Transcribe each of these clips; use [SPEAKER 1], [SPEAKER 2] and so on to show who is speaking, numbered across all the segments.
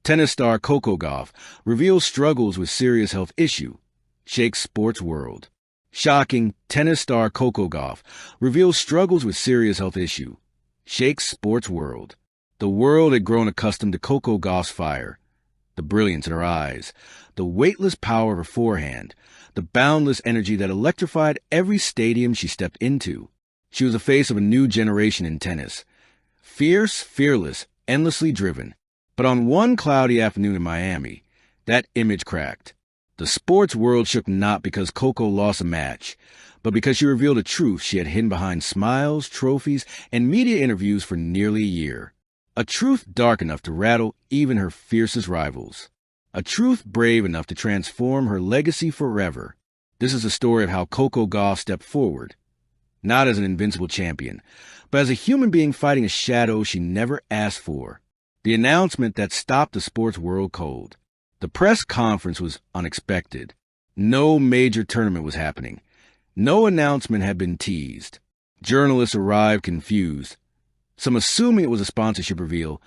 [SPEAKER 1] Tennis star Coco Gauff reveals struggles with serious health issue, shakes sports world. Shocking, tennis star Coco Gauff reveals struggles with serious health issue, shakes sports world. The world had grown accustomed to Coco Gauff's fire, the brilliance in her eyes, the weightless power of her forehand, the boundless energy that electrified every stadium she stepped into. She was the face of a new generation in tennis. Fierce, fearless, endlessly driven. But on one cloudy afternoon in Miami, that image cracked. The sports world shook not because Coco lost a match, but because she revealed a truth she had hidden behind smiles, trophies, and media interviews for nearly a year. A truth dark enough to rattle even her fiercest rivals. A truth brave enough to transform her legacy forever. This is the story of how Coco Gauff stepped forward, not as an invincible champion, but as a human being fighting a shadow she never asked for. The announcement that stopped the sports world cold. The press conference was unexpected. No major tournament was happening. No announcement had been teased. Journalists arrived confused, some assuming it was a sponsorship reveal,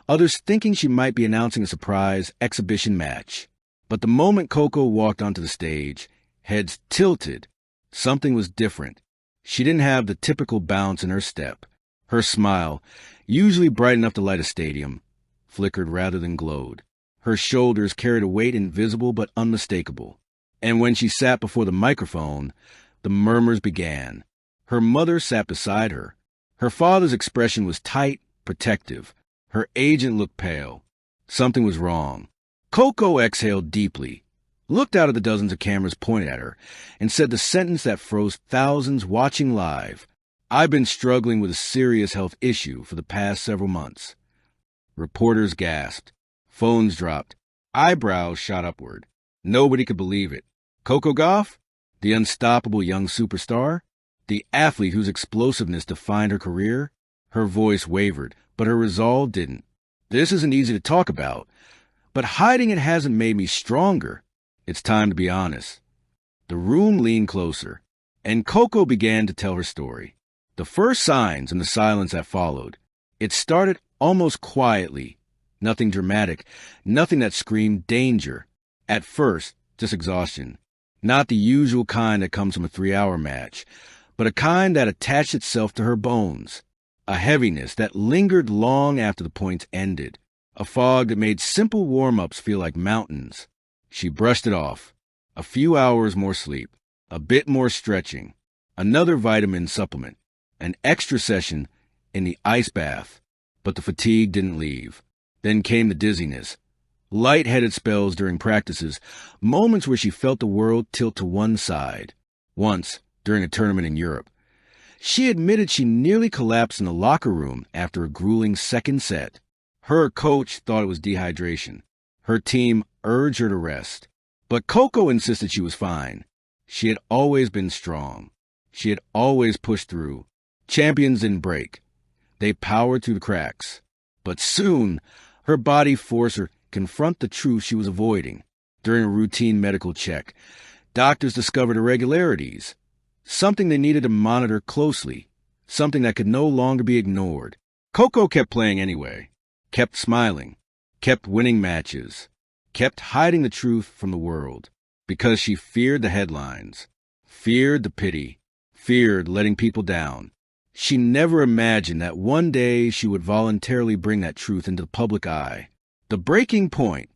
[SPEAKER 1] others thinking she might be announcing a surprise exhibition match. But the moment Coco walked onto the stage, heads tilted, something was different. She didn't have the typical bounce in her step. Her smile, usually bright enough to light a stadium, flickered rather than glowed. Her shoulders carried a weight invisible but unmistakable. And when she sat before the microphone, the murmurs began. Her mother sat beside her. Her father's expression was tight, protective. Her agent looked pale. Something was wrong. Coco exhaled deeply, looked out at the dozens of cameras pointed at her, and said the sentence that froze thousands watching live. "I've been struggling with a serious health issue for the past several months." Reporters gasped. Phones dropped. Eyebrows shot upward. Nobody could believe it. Coco Gauff? The unstoppable young superstar? The athlete whose explosiveness defined her career? Her voice wavered, but her resolve didn't. "This isn't easy to talk about, but hiding it hasn't made me stronger. It's time to be honest." The room leaned closer, and Coco began to tell her story. The first signs and the silence that followed. It started almost quietly. Nothing dramatic, nothing that screamed danger. At first, just exhaustion. Not the usual kind that comes from a 3-hour match, but a kind that attached itself to her bones. A heaviness that lingered long after the points ended. A fog that made simple warm-ups feel like mountains. She brushed it off. A few hours more sleep. A bit more stretching. Another vitamin supplement. An extra session in the ice bath. But the fatigue didn't leave. Then came the dizziness. Light-headed spells during practices. Moments where she felt the world tilt to one side. Once, during a tournament in Europe, she admitted she nearly collapsed in the locker room after a grueling second set. Her coach thought it was dehydration. Her team urged her to rest. But Coco insisted she was fine. She had always been strong. She had always pushed through. Champions didn't break. They powered through the cracks. But soon, her body forced her to confront the truth she was avoiding. During a routine medical check, doctors discovered irregularities. Something they needed to monitor closely. Something that could no longer be ignored. Coco kept playing anyway. Kept smiling. Kept winning matches. Kept hiding the truth from the world. Because she feared the headlines. Feared the pity. Feared letting people down. She never imagined that one day she would voluntarily bring that truth into the public eye. The breaking point,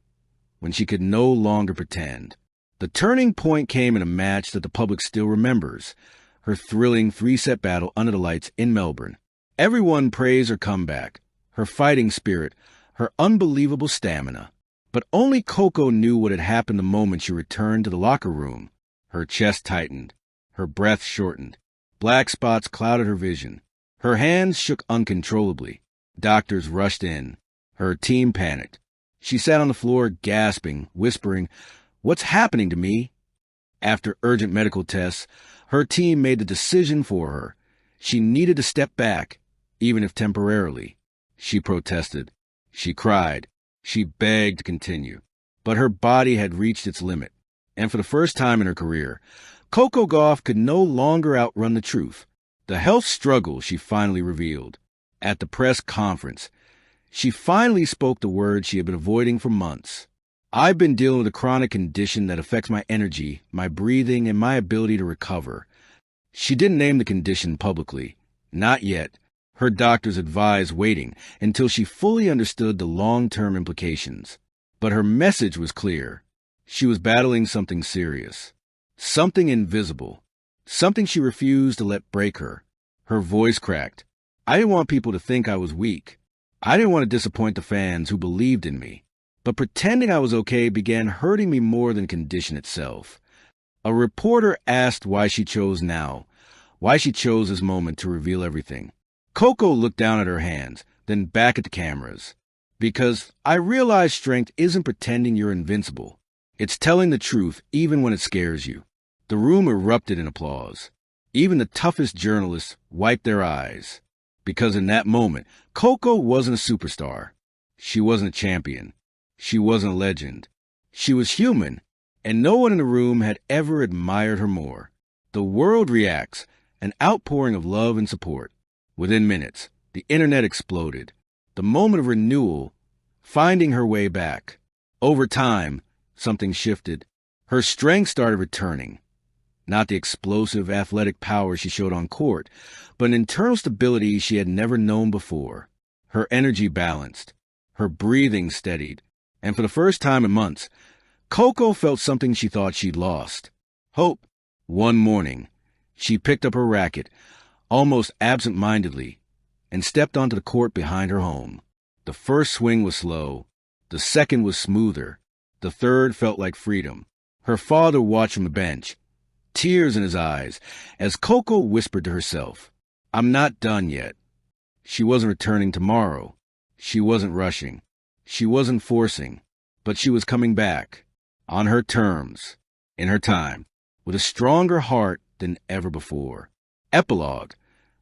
[SPEAKER 1] when she could no longer pretend. The turning point came in a match that the public still remembers, her thrilling 3-set battle under the lights in Melbourne. Everyone praised her comeback, her fighting spirit, her unbelievable stamina. But only Coco knew what had happened the moment she returned to the locker room. Her chest tightened, her breath shortened. Black spots clouded her vision. Her hands shook uncontrollably. Doctors rushed in. Her team panicked. She sat on the floor gasping, whispering, "What's happening to me?" After urgent medical tests, her team made the decision for her. She needed to step back, even if temporarily. She protested. She cried. She begged to continue. But her body had reached its limit. And for the first time in her career, Coco Gauff could no longer outrun the truth. The health struggle she finally revealed. At the press conference, She finally spoke the word she had been avoiding for months. I've been dealing with a chronic condition that affects my energy, my breathing, and my ability to recover. She didn't name the condition publicly. Not yet. Her doctors advised waiting until she fully understood the long-term implications. But her message was clear. She was battling something serious. Something invisible. Something she refused to let break her. Her voice cracked. I didn't want people to think I was weak. I didn't want to disappoint the fans who believed in me. But pretending I was okay began hurting me more than the condition itself. A reporter asked why she chose now, why she chose this moment to reveal everything. Coco looked down at her hands, then back at the cameras. Because I realized strength isn't pretending you're invincible. It's telling the truth even when it scares you. The room erupted in applause. Even the toughest journalists wiped their eyes. Because in that moment, Coco wasn't a superstar. She wasn't a champion. She wasn't a legend. She was human, and no one in the room had ever admired her more. The world reacts, an outpouring of love and support. Within minutes, the internet exploded. The moment of renewal, finding her way back. Over time, something shifted. Her strength started returning. Not the explosive athletic power she showed on court, but an internal stability she had never known before. Her energy balanced. Her breathing steadied. And for the first time in months, Coco felt something she thought she'd lost. Hope. One morning, she picked up her racket, almost absent-mindedly, and stepped onto the court behind her home. The first swing was slow. The second was smoother. The third felt like freedom. Her father watched from the bench, tears in his eyes, as Coco whispered to herself, I'm not done yet. She wasn't returning tomorrow. She wasn't rushing. She wasn't forcing. But she was coming back, on her terms, in her time, with a stronger heart than ever before. Epilogue.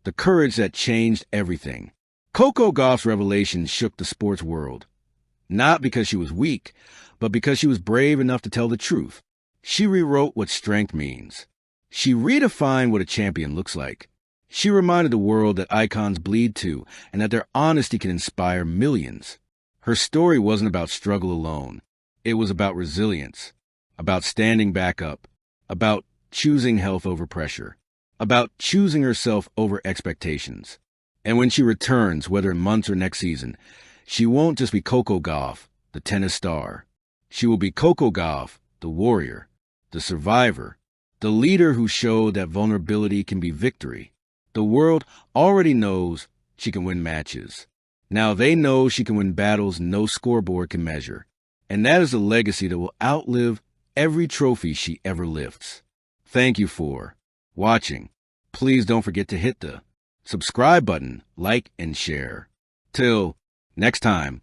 [SPEAKER 1] The courage that changed everything. Coco Gauff's revelation shook the sports world. Not because she was weak, but because she was brave enough to tell the truth. She rewrote what strength means. She redefined what a champion looks like. She reminded the world that icons bleed too, and that their honesty can inspire millions. Her story wasn't about struggle alone. It was about resilience, about standing back up, about choosing health over pressure, about choosing herself over expectations. And when she returns, whether in months or next season, she won't just be Coco Gauff, the tennis star. She will be Coco Gauff, the warrior, the survivor, the leader who showed that vulnerability can be victory. The world already knows she can win matches. Now they know she can win battles no scoreboard can measure. And that is a legacy that will outlive every trophy she ever lifts. Thank you for watching. Please don't forget to hit the subscribe button, like, and share. Till next time.